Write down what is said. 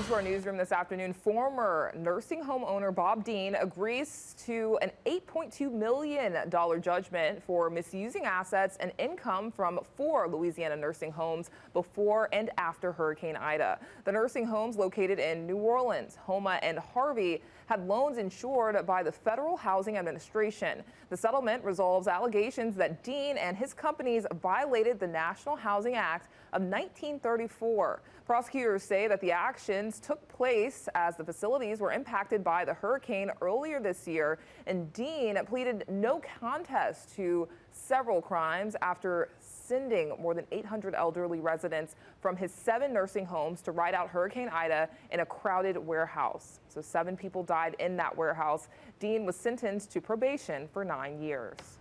to our newsroom this afternoon. Former nursing home owner Bob Dean agrees to an $8.2 million judgment for misusing assets and income from 4 Louisiana nursing homes before and after Hurricane Ida. The nursing homes located in New Orleans, Houma, and Harvey had loans insured by the Federal Housing Administration. The settlement resolves allegations that Dean and his companies violated the National Housing Act of 1934. Prosecutors say that the actions took place as the facilities were impacted by the hurricane earlier this year, and Dean pleaded no contest to several crimes after sending more than 800 elderly residents from his 7 nursing homes to ride out Hurricane Ida in a crowded warehouse. So 7 people died in that warehouse. Dean was sentenced to probation for 9 years.